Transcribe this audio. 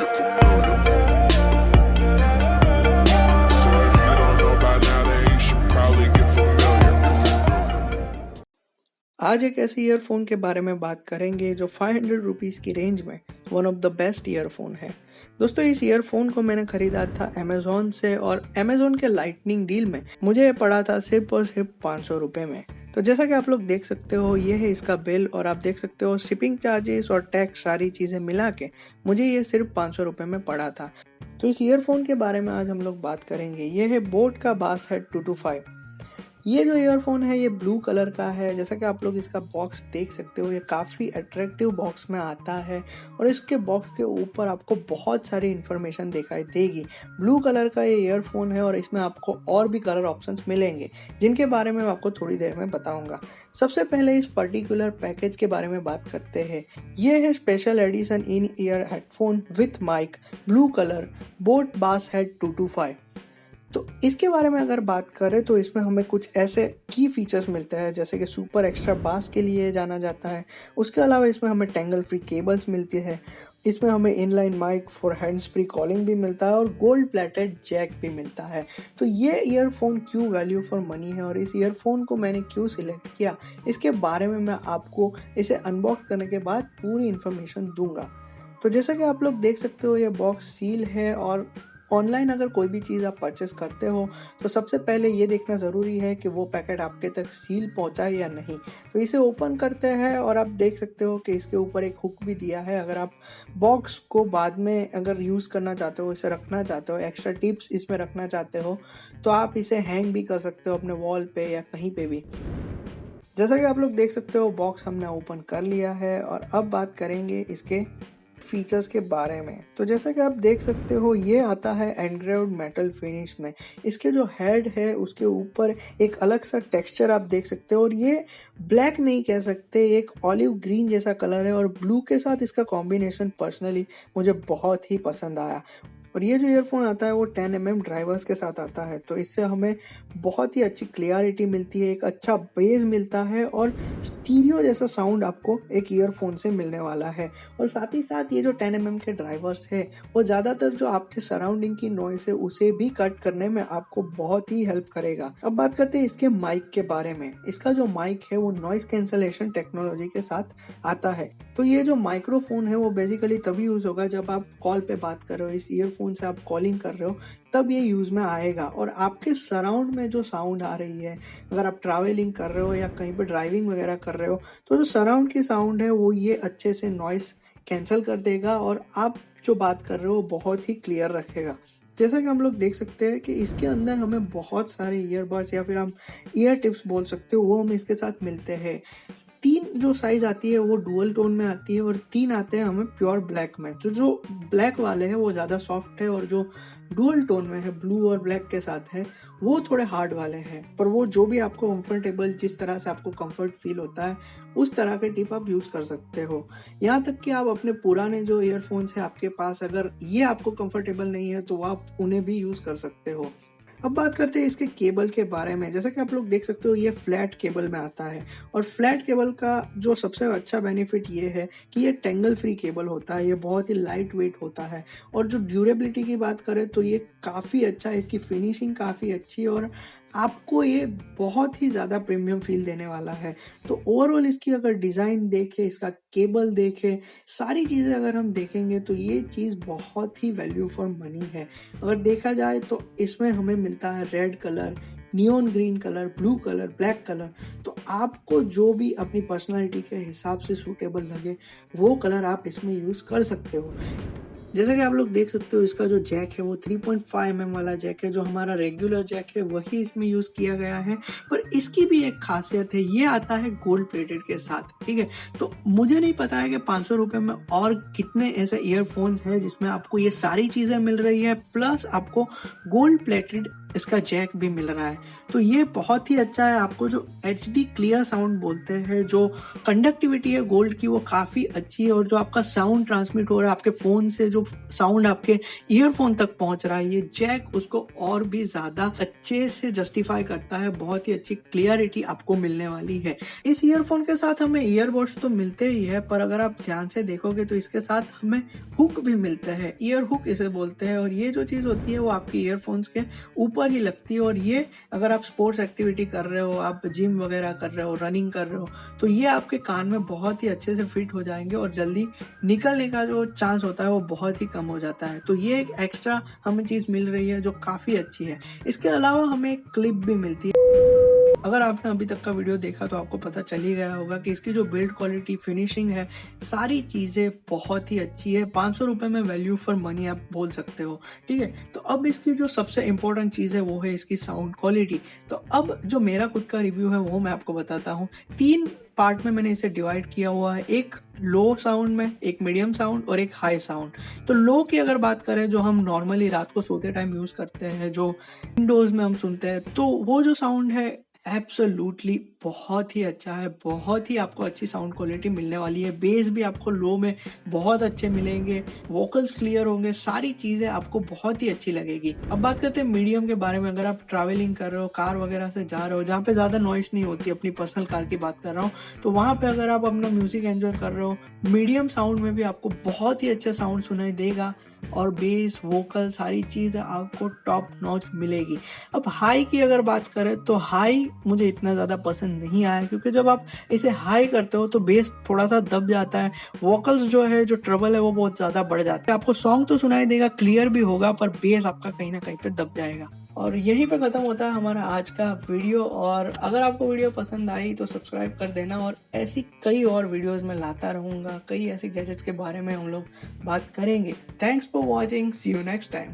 you're familiar. So if you don't know by now, then you should probably get familiar. आज एक ऐसे earphone के बारे में बात करेंगे जो 500 रुपीज़ की रेंज में one of the best earphone है। दोस्तों, इस ईयरफोन को मैंने खरीदा था अमेजोन से और अमेजोन के लाइटनिंग डील में मुझे ये पड़ा था सिर्फ और सिर्फ 500 रुपये में। तो जैसा कि आप लोग देख सकते हो, ये है इसका बिल और आप देख सकते हो शिपिंग चार्जेस और टैक्स सारी चीज़ें मिला के मुझे ये सिर्फ 500 रुपये में पड़ा था। तो इस ईयरफोन के बारे में आज हम लोग बात करेंगे। ये है बोट का बास हेड 225। ये जो ईयरफोन है ये ब्लू कलर का है। जैसा कि आप लोग इसका बॉक्स देख सकते हो, ये काफ़ी अट्रैक्टिव बॉक्स में आता है और इसके बॉक्स के ऊपर आपको बहुत सारी इन्फॉर्मेशन दिखाई देगी। ब्लू कलर का ये ईयरफोन है और इसमें आपको और भी कलर ऑप्शंस मिलेंगे जिनके बारे में मैं आपको थोड़ी देर में बताऊंगा। सबसे पहले इस पर्टिकुलर पैकेज के बारे में बात करते हैं। ये है special edition in ear headphone with mic, blue colour, Boat bass head 225। तो इसके बारे में अगर बात करें तो इसमें हमें कुछ ऐसे की फीचर्स मिलते हैं जैसे कि सुपर एक्स्ट्रा बास के लिए जाना जाता है। उसके अलावा इसमें हमें टेंगल फ्री केबल्स मिलती है। इसमें हमें inline mic for hands free calling भी मिलता है और गोल्ड प्लेटेड जैक भी मिलता है। तो ये ईयरफोन क्यों वैल्यू फॉर मनी है और इस ईयरफोन को मैंने क्यों सिलेक्ट किया, इसके बारे में मैं आपको इसे अनबॉक्स करने के बाद पूरी इन्फॉर्मेशन दूंगा। तो जैसा कि आप लोग देख सकते हो, ये बॉक्स सील है और ऑनलाइन अगर कोई भी चीज़ आप परचेस करते हो तो सबसे पहले ये देखना ज़रूरी है कि वो पैकेट आपके तक सील पहुंचा है या नहीं। तो इसे ओपन करते हैं और आप देख सकते हो कि इसके ऊपर एक हुक भी दिया है। अगर आप बॉक्स को बाद में अगर यूज़ करना चाहते हो, इसे रखना चाहते हो, एक्स्ट्रा टिप्स इसमें रखना चाहते हो, तो आप इसे हैंग भी कर सकते हो अपने वॉल पे या कहीं पे भी। जैसा कि आप लोग देख सकते हो, बॉक्स हमने ओपन कर लिया है और अब बात करेंगे इसके फीचर्स के बारे में। तो जैसा कि आप देख सकते हो, ये आता है एनग्रेव्ड मेटल फिनिश में। इसके जो हेड है उसके ऊपर एक अलग सा टेक्सचर आप देख सकते हो और ये ब्लैक नहीं कह सकते, एक ऑलिव ग्रीन जैसा कलर है और ब्लू के साथ इसका कॉम्बिनेशन पर्सनली मुझे बहुत ही पसंद आया। और ये जो ईयरफोन आता है वो 10mm ड्राइवर्स के साथ आता है, तो इससे हमें बहुत ही अच्छी क्लियरिटी मिलती है, एक अच्छा बेस मिलता है और स्टीरियो जैसा साउंड आपको एक ईयरफोन से मिलने वाला है। और साथ ही साथ ये जो 10mm के ड्राइवर्स है वो ज़्यादातर जो आपके सराउंडिंग की नॉइस है उसे भी कट करने में आपको बहुत ही हेल्प करेगा। अब बात करते हैं इसके माइक के बारे में। इसका जो माइक है वो नॉइस कैंसलेशन टेक्नोलॉजी के साथ आता है। तो ये जो माइक्रोफोन है वो बेसिकली तभी यूज होगा जब आप कॉल पे बात कर रहे हो, इस ईयरफोन से आप कॉलिंग कर रहे हो, तब ये यूज में आएगा। और आपके सराउंड में जो साउंड आ रही है, अगर आप ट्रैवलिंग कर रहे हो या कहीं पे ड्राइविंग वगैरह कर रहे हो, तो जो सराउंड की साउंड है वो ये अच्छे से नॉइस कैंसिल कर देगा और आप जो बात कर रहे हो बहुत ही क्लियर रखेगा। जैसा कि हम लोग देख सकते हैं कि इसके अंदर हमें बहुत सारे ईयरबड्स या फिर हम ईयर टिप्स बोल सकते हो, वो हमें इसके साथ मिलते हैं। 3 जो साइज आती है वो डुअल टोन में आती है और 3 आते हैं हमें प्योर ब्लैक में। तो जो ब्लैक वाले हैं वो ज़्यादा सॉफ्ट है और जो डुअल टोन में है, ब्लू और ब्लैक के साथ है, वो थोड़े हार्ड वाले हैं। पर वो जो भी आपको कंफर्टेबल, जिस तरह से आपको कंफर्ट फील होता है उस तरह के टिप आप यूज़ कर सकते हो। यहाँ तक कि आप अपने पुराने जो ईयरफोन्स है आपके पास, अगर ये आपको कंफर्टेबल नहीं है तो आप उन्हें भी यूज़ कर सकते हो। अब बात करते हैं इसके केबल के बारे में। जैसा कि आप लोग देख सकते हो, ये फ्लैट केबल में आता है और फ्लैट केबल का जो सबसे अच्छा बेनिफिट ये है कि ये टेंगल फ्री केबल होता है, ये बहुत ही लाइट वेट होता है। और जो ड्यूरेबिलिटी की बात करें तो ये काफ़ी अच्छा है, इसकी फिनिशिंग काफ़ी अच्छी और आपको ये बहुत ही ज़्यादा प्रीमियम फील देने वाला है। तो ओवरऑल इसकी अगर डिज़ाइन देखें, इसका केबल देखें, सारी चीज़ें अगर हम देखेंगे तो ये चीज़ बहुत ही वैल्यू फॉर मनी है। अगर देखा जाए तो इसमें हमें मिलता है red colour, neon green colour, blue colour, black colour. तो आपको जो भी अपनी पर्सनालिटी के हिसाब से सूटेबल लगे वो कलर आप इसमें यूज़ कर सकते हो। जैसा कि आप लोग देख सकते हो, इसका जो जैक है वो 3.5mm वाला जैक है। जो हमारा रेगुलर जैक है वही इसमें यूज़ किया गया है, पर इसकी भी एक खासियत है, ये आता है गोल्ड प्लेटेड के साथ। ठीक है, तो मुझे नहीं पता है कि 500 रुपये में और कितने ऐसे ईयरफोन्स हैं जिसमें आपको ये सारी चीज़ें मिल रही है, प्लस आपको गोल्ड प्लेटेड इसका जैक भी मिल रहा है। तो ये बहुत ही अच्छा है। आपको जो HD क्लियर साउंड बोलते हैं, जो कंडक्टिविटी है गोल्ड की वो काफ़ी अच्छी है, और जो आपका साउंड ट्रांसमिट हो रहा है आपके फ़ोन से, जो साउंड आपके ईयरफोन तक पहुंच रहा है, ये जैक उसको और भी ज़्यादा अच्छे से जस्टिफाई करता है। बहुत ही अच्छी क्लियरिटी आपको मिलने वाली है। इस ईयरफोन के साथ हमें ईयरबड्स तो मिलते ही है, पर अगर आप ध्यान से देखोगे तो इसके साथ हमें हुक भी मिलता है, ईयर हुक इसे बोलते हैं। और ये जो चीज़ होती है वो आपकी ईयरफोन्स के ऊपर ही लगती है, और ये अगर आप स्पोर्ट्स एक्टिविटी कर रहे हो, आप जिम वगैरह कर रहे हो, रनिंग कर रहे हो, तो ये आपके कान में बहुत ही अच्छे से फिट हो जाएंगे, और जल्दी निकलने का जो चांस होता है वो बहुत ही कम हो जाता है। तो ये एक एक्स्ट्रा हमें चीज़ मिल रही है जो काफ़ी अच्छी है। इसके अलावा हमें एक क्लिप भी मिलती है। अगर आपने अभी तक का वीडियो देखा तो आपको पता चल ही गया होगा कि इसकी जो बिल्ड क्वालिटी, फिनिशिंग है, सारी चीज़ें बहुत ही अच्छी है। 500 रुपये में वैल्यू फॉर मनी आप बोल सकते हो, ठीक है। तो अब इसकी जो सबसे इम्पोर्टेंट चीज़ है वो है इसकी साउंड क्वालिटी। तो अब जो मेरा खुद का रिव्यू है वो मैं आपको बताता हूँ। 3 पार्ट में मैंने इसे डिवाइड किया हुआ है, एक लो साउंड में, एक मीडियम साउंड और एक हाई साउंड। तो लो की अगर बात करें, जो हम नॉर्मली रात को सोते टाइम यूज़ करते हैं, जो विंडोज़ में हम सुनते हैं, तो वो जो साउंड है एब्सोल्युटली बहुत ही अच्छा है। बहुत ही आपको अच्छी साउंड क्वालिटी मिलने वाली है। बेस भी आपको लो में बहुत अच्छे मिलेंगे, वोकल्स क्लियर होंगे, सारी चीज़ें आपको बहुत ही अच्छी लगेगी। अब बात करते हैं मीडियम के बारे में। अगर आप ट्रैवलिंग कर रहे हो, कार वगैरह से जा रहे हो, जहाँ पे ज़्यादा नॉइस नहीं होती, अपनी पर्सनल कार की बात कर रहा हूँ, तो वहाँ पे अगर आप अपना म्यूजिक एंजॉय कर रहे हो, मीडियम साउंड में भी आपको बहुत ही अच्छा साउंड सुनाई देगा, और बेस, वोकल, सारी चीज़ आपको टॉप नॉच मिलेगी। अब हाई की अगर बात करें तो हाई मुझे इतना ज़्यादा पसंद नहीं आया, क्योंकि जब आप इसे हाई करते हो तो बेस थोड़ा सा दब जाता है, वोकल्स जो है, जो ट्रबल है वो बहुत ज़्यादा बढ़ जाता है। आपको सॉन्ग तो सुनाई देगा, क्लियर भी होगा, पर बेस आपका कहीं ना कहीं पे दब जाएगा। और यहीं पे ख़त्म होता है हमारा आज का वीडियो। और अगर आपको वीडियो पसंद आई तो सब्सक्राइब कर देना, और ऐसी कई और वीडियोस मैं लाता रहूँगा। कई ऐसे गैजेट्स के बारे में हम लोग बात करेंगे। Thanks for watching, see you next time.